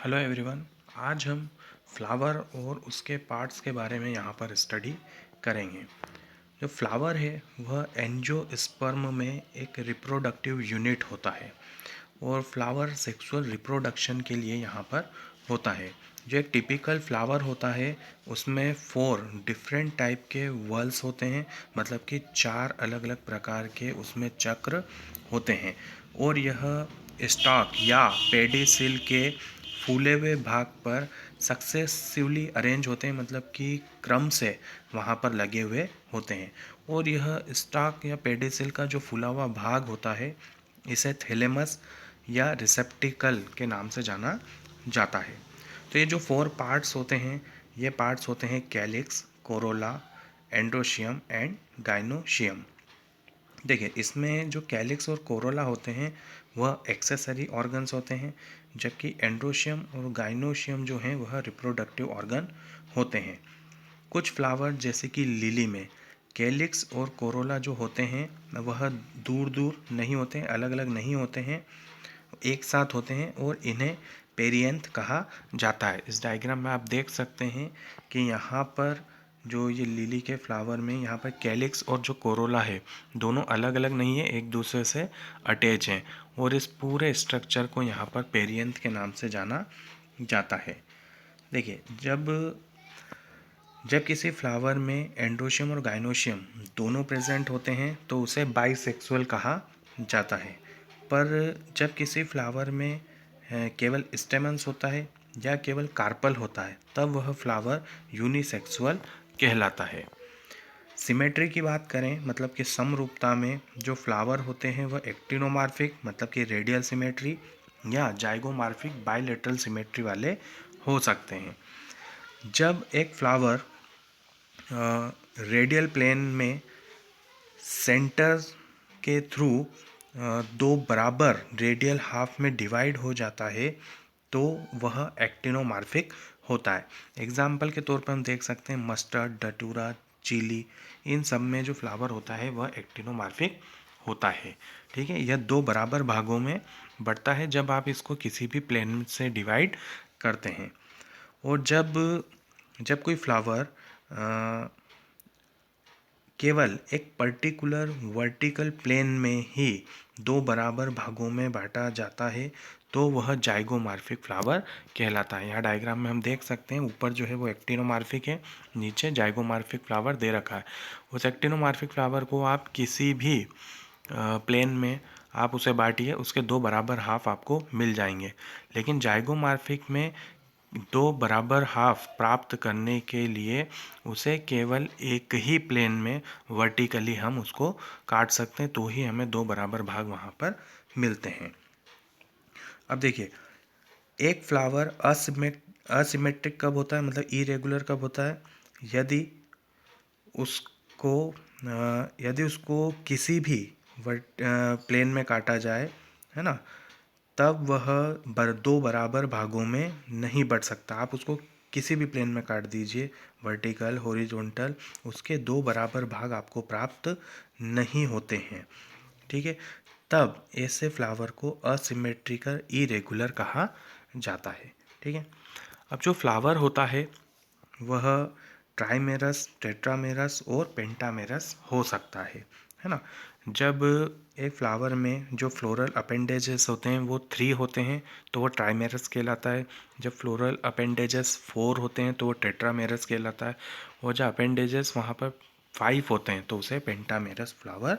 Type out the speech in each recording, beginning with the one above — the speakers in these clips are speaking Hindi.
Hello everyone. आज हम फ्लावर और उसके पार्ट्स के बारे में यहाँ पर स्टडी करेंगे। जो फ्लावर है वह एंजियोस्पर्म में एक रिप्रोडक्टिव यूनिट होता है और फ्लावर सेक्सुअल रिप्रोडक्शन के लिए यहाँ पर होता है। जो एक टिपिकल फ्लावर होता है उसमें 4 डिफरेंट टाइप के वल्स होते हैं, मतलब कि 4 अलग अलग प्रकार के उसमें चक्र होते हैं और यह स्टॉक या पेडिसिल के फूले हुए भाग पर सक्सेसिवली अरेंज होते हैं, मतलब कि क्रम से वहाँ पर लगे हुए होते हैं। और यह स्टॉक या पेडिसिल का जो फूला हुआ भाग होता है इसे थैलेमस या रिसेप्टिकल के नाम से जाना जाता है। तो ये जो 4 पार्ट्स होते हैं, ये पार्ट्स होते हैं calyx, Corolla, androecium and gynoecium. देखिए, इसमें जो कैलिक्स और कोरोला होते हैं वह एक्सेसरी ऑर्गन्स होते हैं, जबकि एंड्रोशियम और गाइनोशियम जो हैं वह रिप्रोडक्टिव ऑर्गन होते हैं। कुछ फ्लावर जैसे कि लिली में कैलिक्स और कोरोला जो होते हैं वह दूर दूर नहीं होते हैं, अलग अलग नहीं होते हैं, एक साथ होते हैं और इन्हें पेरियंथ कहा जाता है। इस डायग्राम में आप देख सकते हैं कि यहाँ पर जो ये लिली के फ्लावर में यहाँ पर कैलिक्स और जो कोरोला है दोनों अलग अलग नहीं है, एक दूसरे से अटैच हैं और इस पूरे स्ट्रक्चर को यहाँ पर पेरियंथ के नाम से जाना जाता है। देखिए, जब जब किसी फ्लावर में एंड्रोशियम और गाइनोशियम दोनों प्रेजेंट होते हैं तो उसे बाइसेक्सुअल कहा जाता है। पर जब किसी फ्लावर में केवल स्टेमन्स होता है या केवल कार्पल होता है तब वह फ्लावर यूनिसेक्सुअल कहलाता है। सिमेट्री की बात करें, मतलब कि समरूपता में जो फ्लावर होते हैं वह एक्टिनोमार्फिक मतलब कि रेडियल सिमेट्री या जाइगोमार्फिक बाइलेटरल सिमेट्री वाले हो सकते हैं। जब एक फ्लावर रेडियल प्लेन में सेंटर के थ्रू दो बराबर रेडियल हाफ में डिवाइड हो जाता है तो वह एक्टिनोमार्फिक होता है। एग्जाम्पल के तौर पर हम देख सकते हैं मस्टर्ड, डटूरा, चिली, इन सब में जो फ्लावर होता है वह एक्टिनोमार्फिक होता है। ठीक है, यह दो बराबर भागों में बढ़ता है जब आप इसको किसी भी प्लेन से डिवाइड करते हैं। और जब जब कोई फ्लावर केवल एक पर्टिकुलर वर्टिकल प्लेन में ही दो बराबर भागों में बांटा जाता है तो वह जाइगोमार्फिक फ्लावर कहलाता है। यहाँ डायग्राम में हम देख सकते हैं ऊपर जो है वो एक्टिनोमार्फिक है, नीचे जाइगोमार्फिक फ्लावर दे रखा है। उस एक्टिनोमार्फिक फ्लावर को आप किसी भी प्लेन में आप उसे बांटिए, उसके दो बराबर हाफ आपको मिल जाएंगे। लेकिन जाइगोमार्फिक में दो बराबर हाफ प्राप्त करने के लिए उसे केवल एक ही प्लेन में वर्टिकली हम उसको काट सकते हैं तो ही हमें दो बराबर भाग वहाँ पर मिलते हैं। अब देखिए, एक फ्लावर असिमेट्रिक कब होता है, मतलब इरेगुलर कब होता है, यदि उसको यदि उसको किसी भी प्लेन में काटा जाए, है ना, तब वह दो बराबर भागों में नहीं बढ़ सकता। आप उसको किसी भी प्लेन में काट दीजिए, वर्टिकल, हॉरिजॉन्टल, उसके दो बराबर भाग आपको प्राप्त नहीं होते हैं। ठीक है, तब ऐसे फ्लावर को असिमेट्रिकल इरेगुलर कहा जाता है। ठीक है, अब जो फ्लावर होता है वह ट्राइमेरस, टेट्रामेरस और पेंटामेरस हो सकता है ना। जब एक फ्लावर में जो फ्लोरल अपेंडेजेस होते हैं वो 3 होते हैं तो वो ट्राइमेरस कहलाता है। जब फ्लोरल अपेंडेजेस 4 होते हैं तो वो टेट्रामेरस कहलाता है। और जब अपेंडेजेस वहाँ पर 5 होते हैं तो उसे पेंटामेरस फ्लावर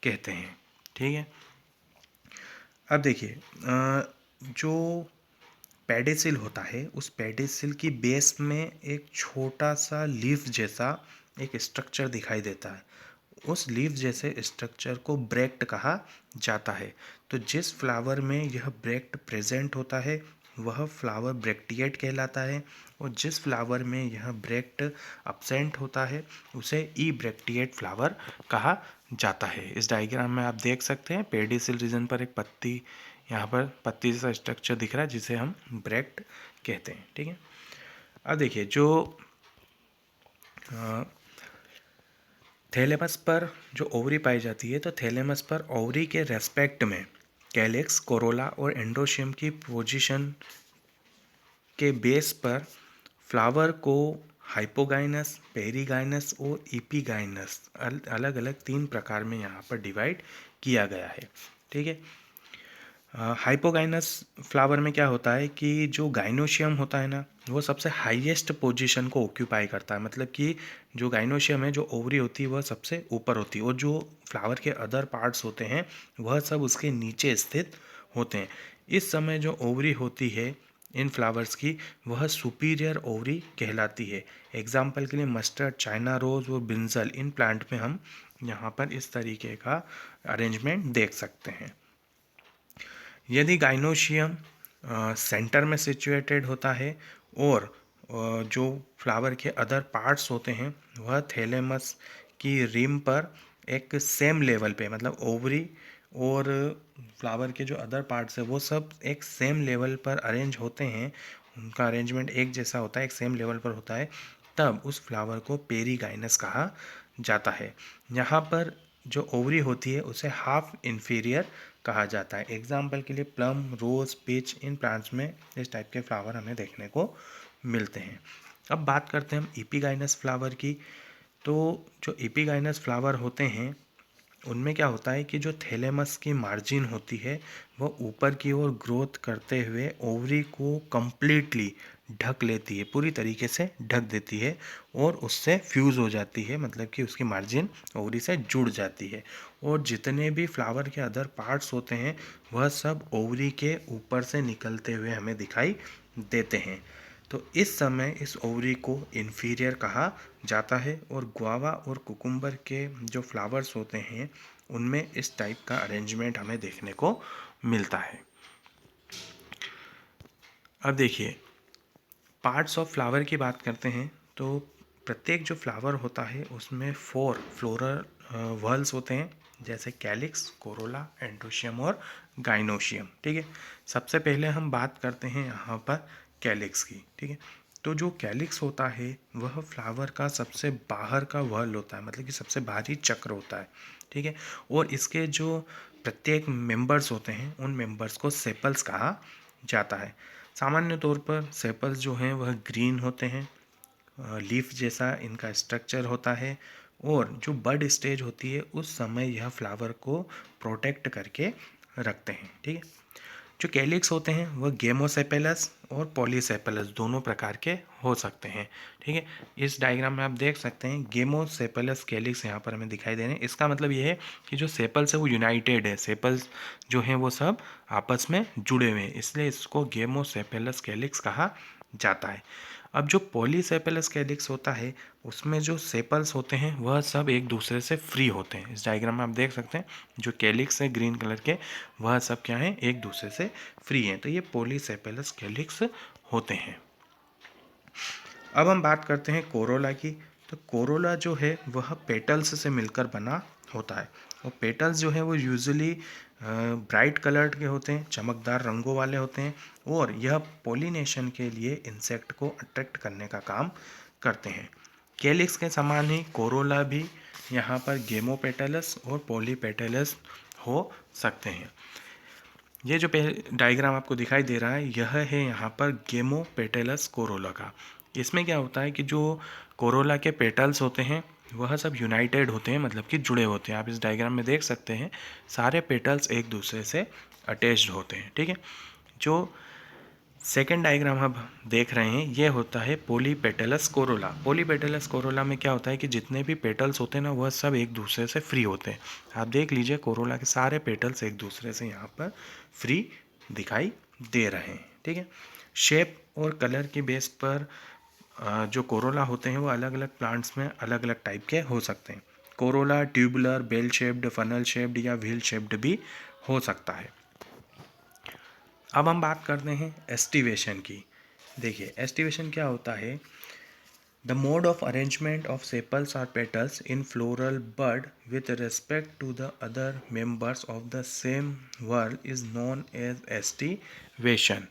कहते हैं। ठीक है, अब देखिए, जो पेडिसिल होता है उस पेडिसिल की बेस में एक छोटा सा लीफ जैसा एक स्ट्रक्चर दिखाई देता है। उस लीफ जैसे स्ट्रक्चर को ब्रैक्ट कहा जाता है। तो जिस फ्लावर में यह ब्रैक्ट प्रेजेंट होता है वह फ्लावर ब्रैक्टिएट कहलाता है और जिस फ्लावर में यह ब्रैक्ट अब्सेंट होता है उसे ई ब्रैक्टिएट फ्लावर कहा जाता है। इस डायग्राम में आप देख सकते हैं पेडिसिल रीजन पर एक पत्ती, यहाँ पर पत्ती जैसा स्ट्रक्चर दिख रहा है जिसे हम ब्रैक्ट कहते हैं। ठीक है, अब देखिए, जो थैलेमस पर जो ओवरी पाई जाती है तो थैलेमस पर ओवरी के रेस्पेक्ट में कैलिक्स, कोरोला और एंड्रोशियम की पोजीशन के बेस पर फ्लावर को हाइपोगाइनस, पेरिगाइनस और इपिगाइनस अलग अलग 3 प्रकार में यहाँ पर डिवाइड किया गया है। ठीक है। हाइपोगाइनस फ्लावर में क्या होता है कि जो गाइनोशियम होता है ना, वो सबसे हाईएस्ट पोजीशन को ऑक्यूपाई करता है। मतलब कि जो गाइनोशियम है, जो ओवरी होती है, वह सबसे ऊपर होती है और जो फ्लावर के अदर पार्ट्स होते हैं वह सब उसके नीचे स्थित होते हैं। इस समय जो ओवरी होती है इन फ्लावर्स की, वह सुपीरियर ओवरी कहलाती है। एग्जाम्पल के लिए मस्टर्ड, चाइना रोज और ब्रिंजल, इन प्लांट में हम यहाँ पर इस तरीके का अरेंजमेंट देख सकते हैं। यदि गाइनोशियम सेंटर में सिचुएटेड होता है और जो फ्लावर के अदर पार्ट्स होते हैं वह थैलेमस की रिम पर एक सेम लेवल पे, मतलब ओवरी और फ्लावर के जो अदर पार्ट्स है वो सब एक सेम लेवल पर अरेंज होते हैं, उनका अरेंजमेंट एक जैसा होता है, एक सेम लेवल पर होता है, तब उस फ्लावर को पेरीगाइनस कहा जाता है। यहाँ पर जो ओवरी होती है उसे हाफ इन्फीरियर कहा जाता है। एग्जाम्पल के लिए प्लम, रोज, पीच, इन प्लांट्स में इस टाइप के फ्लावर हमें देखने को मिलते हैं। अब बात करते हैं हम इपिगाइनस फ्लावर की। तो जो इपिगाइनस फ्लावर होते हैं उनमें क्या होता है कि जो थैलेमस की मार्जिन होती है वह ऊपर की ओर ग्रोथ करते हुए ओवरी को कंप्लीटली ढक लेती है, पूरी तरीके से ढक देती है और उससे फ्यूज़ हो जाती है, मतलब कि उसकी मार्जिन ओवरी से जुड़ जाती है और जितने भी फ्लावर के अदर पार्ट्स होते हैं वह सब ओवरी के ऊपर से निकलते हुए हमें दिखाई देते हैं। तो इस समय इस ओवरी को इन्फीरियर कहा जाता है और गुआवा और कुकुम्बर के जो फ्लावर्स होते हैं उनमें इस टाइप का अरेंजमेंट हमें देखने को मिलता है। अब देखिए, पार्ट्स ऑफ फ्लावर की बात करते हैं तो प्रत्येक जो फ्लावर होता है उसमें 4 फ्लोरल व्हर्ल्स होते हैं, जैसे कैलिक्स, कोरोला, एंड्रोशियम और गाइनोशियम। ठीक है। सबसे पहले हम बात करते हैं यहाँ पर कैलिक्स की। ठीक है। तो जो कैलिक्स होता है वह फ्लावर का सबसे बाहर का व्हर्ल होता है, मतलब कि सबसे बाहरी चक्र होता है। ठीक है। और इसके जो प्रत्येक मेंबर्स होते हैं उन मेंबर्स को सेपल्स कहा जाता है। सामान्य तौर पर सेपल्स जो हैं वह ग्रीन होते हैं, लीफ जैसा इनका स्ट्रक्चर होता है और जो बड स्टेज होती है उस समय यह फ्लावर को प्रोटेक्ट करके रखते हैं। ठीक है। जो कैलिक्स होते हैं वह गेमोसेपेलस और पॉलीसेपेलस दोनों प्रकार के हो सकते हैं। ठीक है। इस डायग्राम में आप देख सकते हैं गेमोसेपेलस कैलिक्स यहाँ पर हमें दिखाई दे रहे हैं। इसका मतलब ये है कि जो सेपल्स है वो यूनाइटेड है, सेपल्स जो हैं वो सब आपस में जुड़े हुए हैं, इसलिए इसको गेमोसेपेलस कैलिक्स कहा जाता है। अब जो पॉलीसेपेलस कैलिक्स होता है उसमें जो सेपल्स होते हैं वह सब एक दूसरे से फ्री होते हैं। इस डायग्राम में आप देख सकते हैं जो कैलिक्स है ग्रीन कलर के वह सब क्या हैं, एक दूसरे से फ्री हैं, तो ये पॉलीसेपेलस कैलिक्स होते हैं। अब हम बात करते हैं कोरोला की। तो कोरोला जो है वह पेटल्स से मिलकर बना होता है और पेटल्स जो है वो यूजुअली ब्राइट कलर्ड के होते हैं, चमकदार रंगों वाले होते हैं और यह पोलिनेशन के लिए इंसेक्ट को अट्रैक्ट करने का काम करते हैं। कैलिक्स के समान ही कोरोला भी यहाँ पर गेमोपेटलस और पॉलीपेटलस हो सकते हैं। ये जो डायग्राम आपको दिखाई दे रहा है यह है यहाँ पर गेमोपेटलस कोरोला का। इसमें क्या होता है कि जो कोरोला के पेटल्स होते हैं वह सब यूनाइटेड होते हैं, मतलब कि जुड़े होते हैं। आप इस डायग्राम में देख सकते हैं सारे पेटल्स एक दूसरे से अटैच्ड होते हैं। ठीक है। जो सेकेंड डायग्राम आप देख रहे हैं ये होता है पॉलीपेटलस कोरोला। पॉलीपेटलस कोरोला में क्या होता है कि जितने भी पेटल्स होते हैं ना वह सब एक दूसरे से फ्री होते हैं। आप देख लीजिए कोरोला के सारे पेटल्स एक दूसरे से यहाँ पर फ्री दिखाई दे रहे हैं। ठीक है। शेप और कलर के बेस पर जो कोरोला होते हैं वो अलग अलग प्लांट्स में अलग अलग टाइप के हो सकते हैं। Corolla tubular, bell shaped, funnel shaped या व्हील शेप्ड भी हो सकता है। अब हम बात करते हैं एस्टिवेशन की। देखिए एस्टिवेशन क्या होता है। The mode of arrangement of sepals और petals in floral bud with respect to the other members of the same whorl is known as aestivation.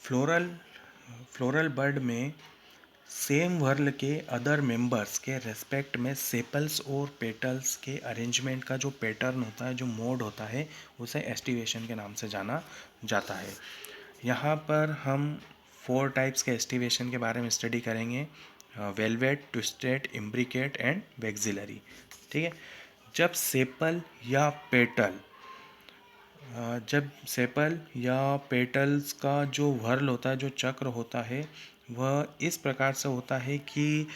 Floral bud में सेम वर्ल के अदर मेंबर्स के रेस्पेक्ट में सेपल्स और पेटल्स के अरेंजमेंट का जो पैटर्न होता है, जो मोड होता है, उसे एस्टिवेशन के नाम से जाना जाता है। यहाँ पर हम 4 टाइप्स के एस्टिवेशन के बारे में स्टडी करेंगे, velvet, twisted, imbricate and vexillary. ठीक है। जब सेपल या पेटल्स का जो व्हर्ल होता है, जो चक्र होता है, वह इस प्रकार से होता है कि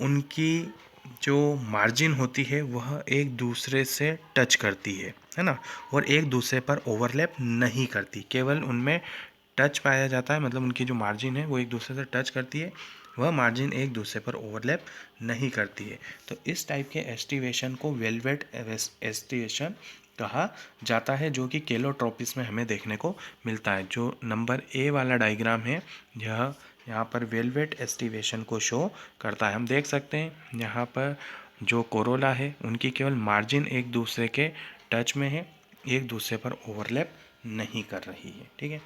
उनकी जो मार्जिन होती है वह एक दूसरे से टच करती है ना, और एक दूसरे पर ओवरलैप नहीं करती, केवल उनमें टच पाया जाता है, मतलब उनकी जो मार्जिन है वो एक दूसरे से टच करती है, वह मार्जिन एक दूसरे पर ओवरलैप नहीं करती है। तो इस टाइप के एस्टिवेशन को वेलवेट एस्टिवेशन कहा जाता है, जो कि केलोट्रोपिस में हमें देखने को मिलता है। जो नंबर ए वाला डायग्राम है, यह यहाँ पर वेलवेट एस्टिवेशन को शो करता है। हम देख सकते हैं यहाँ पर जो कोरोला है उनकी केवल मार्जिन एक दूसरे के टच में है, एक दूसरे पर ओवरलैप नहीं कर रही है। ठीक है।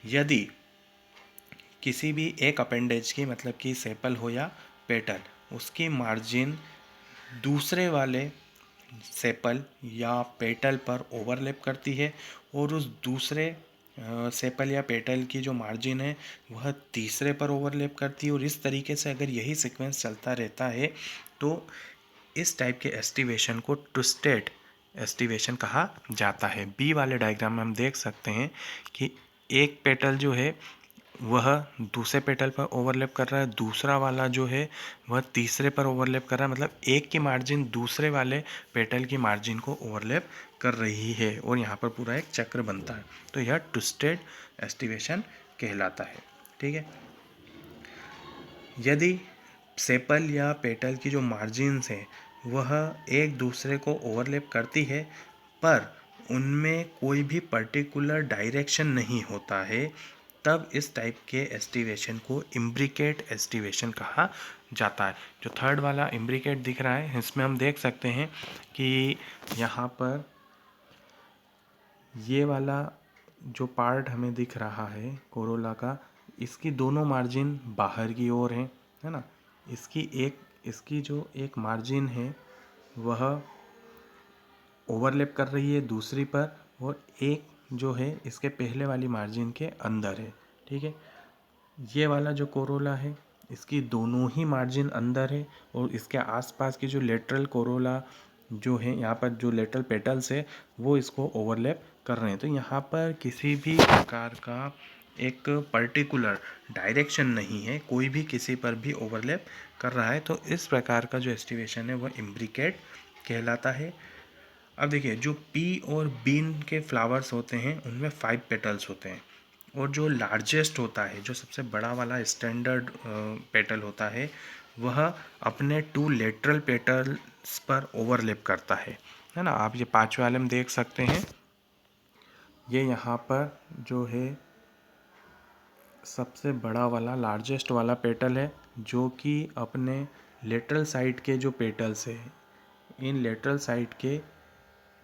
यदि किसी भी एक अपेंडेज की, मतलब कि सेपल हो या पेटल, उसकी मार्जिन दूसरे वाले सेपल या पेटल पर ओवरलैप करती है और उस दूसरे सेपल या पेटल की जो मार्जिन है वह तीसरे पर ओवरलैप करती है, और इस तरीके से अगर यही सीक्वेंस चलता रहता है तो इस टाइप के एस्टिवेशन को ट्विस्टेड एस्टिवेशन कहा जाता है। बी वाले डायग्राम में हम देख सकते हैं कि एक पेटल जो है वह दूसरे पेटल पर ओवरलैप कर रहा है, दूसरा वाला जो है वह तीसरे पर ओवरलैप कर रहा है, मतलब एक की मार्जिन दूसरे वाले पेटल की मार्जिन को ओवरलैप कर रही है, और यहाँ पर पूरा एक चक्र बनता है। तो यह ट्विस्टेड एस्टिवेशन कहलाता है। ठीक है। यदि सेपल या पेटल की जो मार्जिन्स हैं वह एक दूसरे को ओवरलैप करती है, पर उनमें कोई भी पर्टिकुलर डायरेक्शन नहीं होता है, तब इस टाइप के एस्टिवेशन को इम्ब्रिकेट एस्टिवेशन कहा जाता है। जो थर्ड वाला इम्ब्रिकेट दिख रहा है, इसमें हम देख सकते हैं कि यहाँ पर ये वाला जो पार्ट हमें दिख रहा है कोरोला का, इसकी दोनों मार्जिन बाहर की ओर है ना। इसकी जो एक मार्जिन है वह ओवरलैप कर रही है दूसरी पर, और एक जो है इसके पहले वाली मार्जिन के अंदर है। ठीक है। ये वाला जो कोरोला है इसकी दोनों ही मार्जिन अंदर है, और इसके आसपास की जो लेटरल कोरोला जो है, यहाँ पर जो लेटरल पेटल्स है वो इसको ओवरलैप कर रहे हैं। तो यहाँ पर किसी भी प्रकार का एक पर्टिकुलर डायरेक्शन नहीं है, कोई भी किसी पर भी ओवरलैप कर रहा है, तो इस प्रकार का जो एस्टिवेशन है वह इम्ब्रिकेट कहलाता है। अब देखिए, जो पी और बीन के फ्लावर्स होते हैं उनमें 5 पेटल्स होते हैं, और जो लार्जेस्ट होता है, जो सबसे बड़ा वाला स्टैंडर्ड पेटल होता है, वह अपने 2 लेटरल पेटल्स पर ओवरलैप करता है ना। आप ये 5वें वाले में देख सकते हैं, ये यहाँ पर जो है सबसे बड़ा वाला लार्जेस्ट वाला पेटल है, जो कि अपने लेटरल साइड के जो पेटल्स है, इन लेटरल साइड के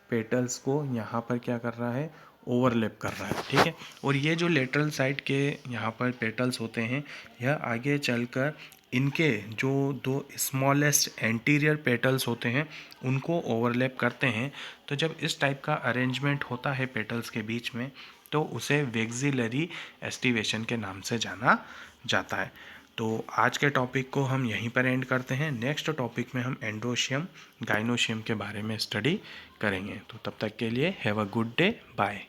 पेटल्स को यहाँ पर क्या कर रहा है, ओवरलैप कर रहा है। ठीक है। और ये जो लेटरल साइड के यहाँ पर पेटल्स होते हैं, यह आगे चलकर इनके जो 2 स्मॉलेस्ट एंटीरियर पेटल्स होते हैं उनको ओवरलैप करते हैं। तो जब इस टाइप का अरेंजमेंट होता है पेटल्स के बीच में, तो उसे वेक्सिलरी एस्टिवेशन के नाम से जाना जाता है। तो आज के टॉपिक को हम यहीं पर एंड करते हैं। नेक्स्ट टॉपिक में हम एंडोशियम गाइनोशियम के बारे में स्टडी करेंगे। तो तब तक के लिए have a good day, bye.